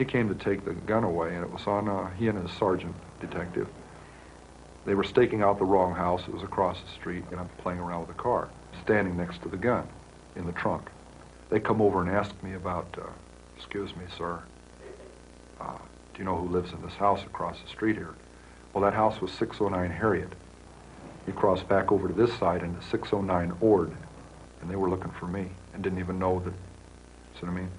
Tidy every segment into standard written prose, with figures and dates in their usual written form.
He came to take the gun away, and it was on, he and his sergeant detective. They were staking out the wrong house. It was across the street, and I'm playing around with the car, standing next to the gun in the trunk. They come over and ask me about, excuse me, sir, do you know who lives in this house across the street here? Well, that house was 609 Harriet. He crossed back over to this side into 609 Ord, and they were looking for me and didn't even know that, see what I mean?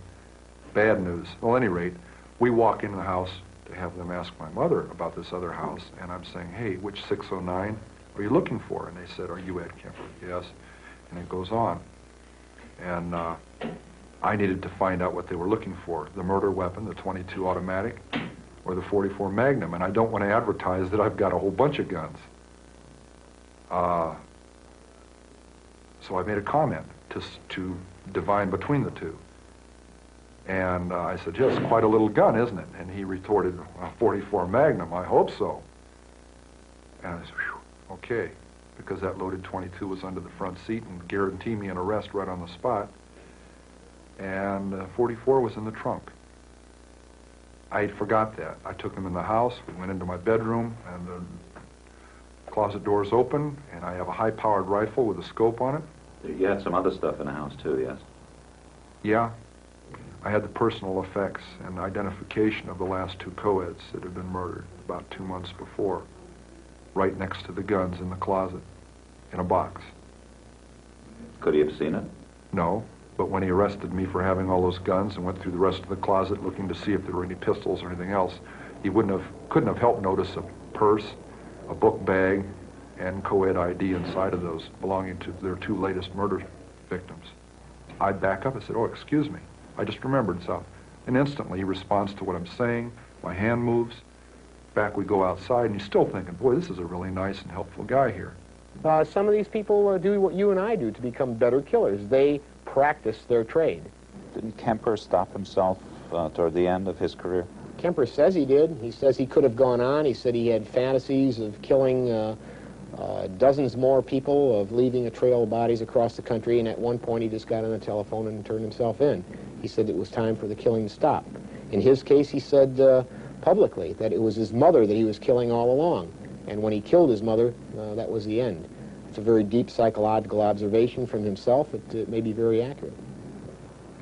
Bad news. Well, at any rate, we walk into the house to have them ask my mother about this other house, and I'm saying, hey, which 609 are you looking for? And they said, are you Ed Kemper? Yes. And it goes on. And I needed to find out what they were looking for, the murder weapon, the .22 automatic, or the .44 Magnum, and I don't want to advertise that I've got a whole bunch of guns. So I made a comment to divine between the two. And I said, yes, quite a little gun, isn't it? And he retorted, a .44 Magnum, I hope so. And I said, whew, okay, because that loaded .22 was under the front seat and guaranteed me an arrest right on the spot. And .44 was in the trunk. I forgot that. I took him in the house, we went into my bedroom, and the closet doors open, and I have a high-powered rifle with a scope on it. You had some other stuff in the house, too, yes? Yeah. I had the personal effects and identification of the last two co-eds that had been murdered about 2 months before, right next to the guns in the closet, in a box. Could he have seen it? No, but when he arrested me for having all those guns and went through the rest of the closet looking to see if there were any pistols or anything else, he couldn't have helped notice a purse, a book bag, and co-ed ID inside of those belonging to their two latest murder victims. I back up and said, oh, excuse me. I just remembered something. And instantly he responds to what I'm saying. My hand moves. Back we go outside, and he's still thinking, boy, this is a really nice and helpful guy here. Some of these people do what you and I do to become better killers. They practice their trade. Didn't Kemper stop himself toward the end of his career? Kemper says he did. He says he could have gone on. He said he had fantasies of killing dozens more people, of leaving a trail of bodies across the country, and at one point he just got on the telephone and turned himself in. He said it was time for the killing to stop. In his case, he said publicly that it was his mother that he was killing all along, and when he killed his mother, that was the end. It's a very deep psychological observation from himself. It may be very accurate.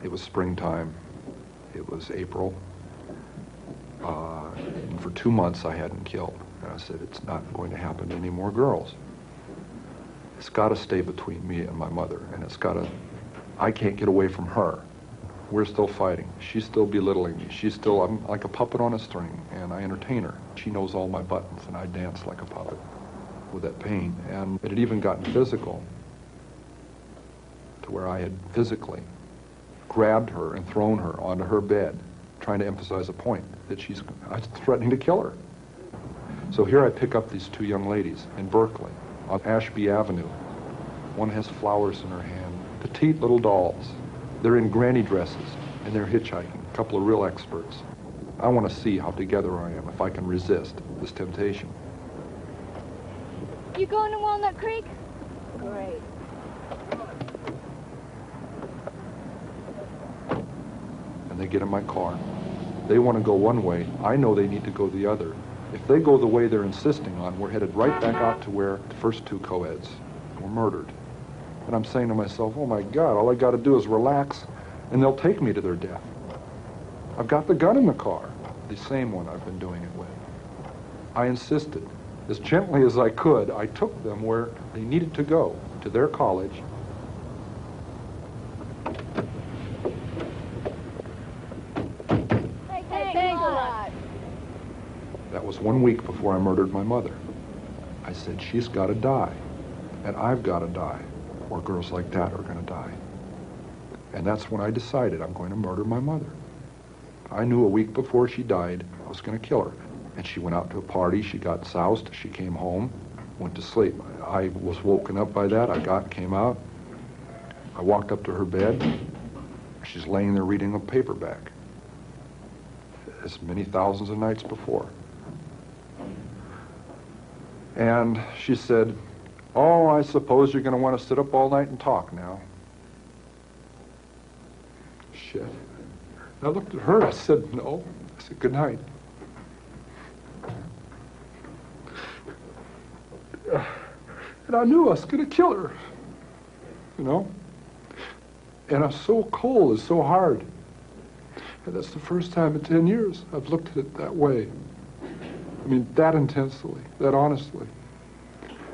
It was springtime. It was April. And for 2 months I hadn't killed. And I said, it's not going to happen to any more girls. It's got to stay between me and my mother, and it's got to, I can't get away from her. We're still fighting. She's still belittling me. I'm like a puppet on a string, and I entertain her. She knows all my buttons, and I dance like a puppet with that pain. And it had even gotten physical, to where I had physically grabbed her and thrown her onto her bed, trying to emphasize a point that I was threatening to kill her. So here I pick up these two young ladies in Berkeley on Ashby Avenue. One has flowers in her hand, petite little dolls. They're in granny dresses, and they're hitchhiking, a couple of real experts. I want to see how together I am, if I can resist this temptation. You going to Walnut Creek? Great. And they get in my car. They want to go one way. I know they need to go the other. If they go the way they're insisting on, we're headed right back out to where the first two co-eds were murdered. And I'm saying to myself, oh my God, all I got to do is relax, and they'll take me to their death. I've got the gun in the car, the same one I've been doing it with. I insisted. As gently as I could, I took them where they needed to go, to their college. Thanks a lot. That was 1 week before I murdered my mother. I said, she's got to die, and I've got to die, or girls like that are going to die. And that's when I decided I'm going to murder my mother. I knew a week before she died, I was going to kill her. And she went out to a party, she got soused, she came home, went to sleep. I was woken up by that, came out. I walked up to her bed. She's laying there reading a paperback, as many thousands of nights before. And she said, oh, I suppose you're going to want to sit up all night and talk now. Shit. I looked at her, I said, no. I said, good night. And I knew I was going to kill her, you know? And I'm so cold, it's so hard. And that's the first time in 10 years I've looked at it that way. I mean, that intensely, that honestly.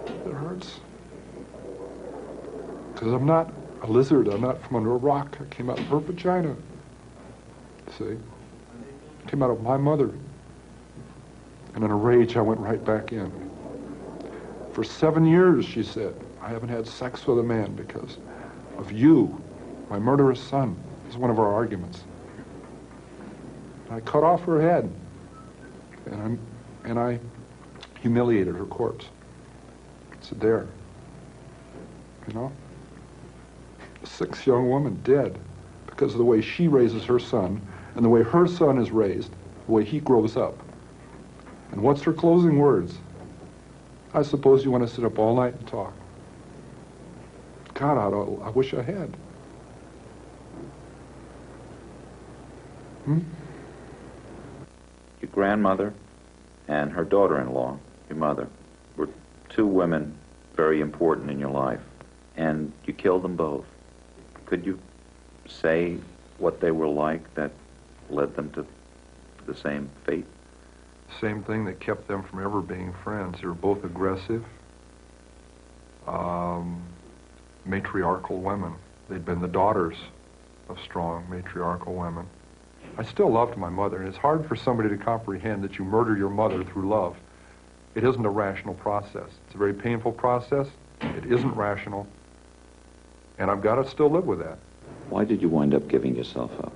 It hurts. Because I'm not a lizard, I'm not from under a rock. I came out of her vagina. See? Came out of my mother. And in a rage, I went right back in. For 7 years, she said, I haven't had sex with a man because of you, my murderous son. This is one of our arguments. I cut off her head, and I humiliated her corpse. I said, there, you know? A 6 young woman dead because of the way she raises her son and the way her son is raised, the way he grows up. And what's her closing words? I suppose you want to sit up all night and talk. God, I wish I had. Your grandmother and her daughter-in-law, your mother, were two women very important in your life, and you killed them both. Could you say what they were like that led them to the same fate? Same thing that kept them from ever being friends. They were both aggressive, matriarchal women. They'd been the daughters of strong matriarchal women. I still loved my mother, and it's hard for somebody to comprehend that you murder your mother through love. It isn't a rational process. It's a very painful process. It isn't rational, and I've got to still live with that. Why did you wind up giving yourself up?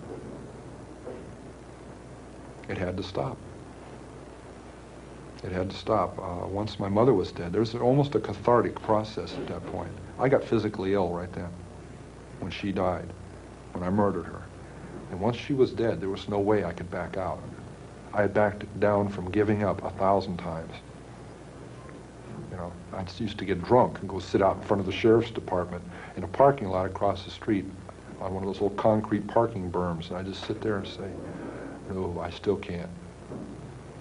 It had to stop. It had to stop. Once my mother was dead, there was almost a cathartic process at that point. I got physically ill right then, when she died, when I murdered her. And once she was dead, there was no way I could back out. I had backed down from giving up 1,000 times. You know, I used to get drunk and go sit out in front of the sheriff's department in a parking lot across the street on one of those little concrete parking berms, and I just sit there and say, no, I still can't.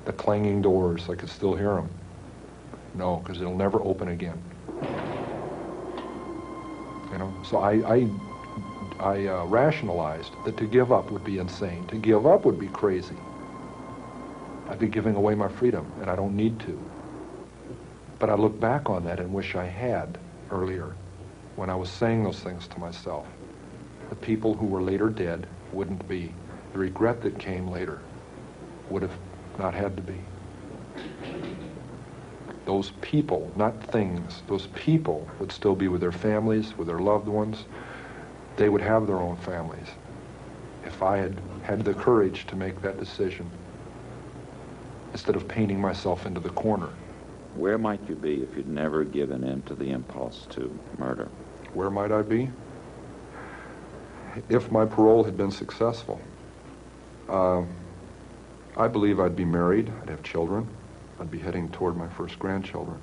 The clanging doors, I could still hear them. No, because it'll never open again. You know, so I rationalized that to give up would be insane. To give up would be crazy. I'd be giving away my freedom, and I don't need to. But I look back on that and wish I had earlier, when I was saying those things to myself. The people who were later dead wouldn't be. The regret that came later would have not had to be. Those people, not things, those people would still be with their families, with their loved ones. They would have their own families if I had had the courage to make that decision instead of painting myself into the corner. Where might you be if you'd never given in to the impulse to murder? Where might I be? If my parole had been successful, I believe I'd be married, I'd have children, I'd be heading toward my first grandchildren.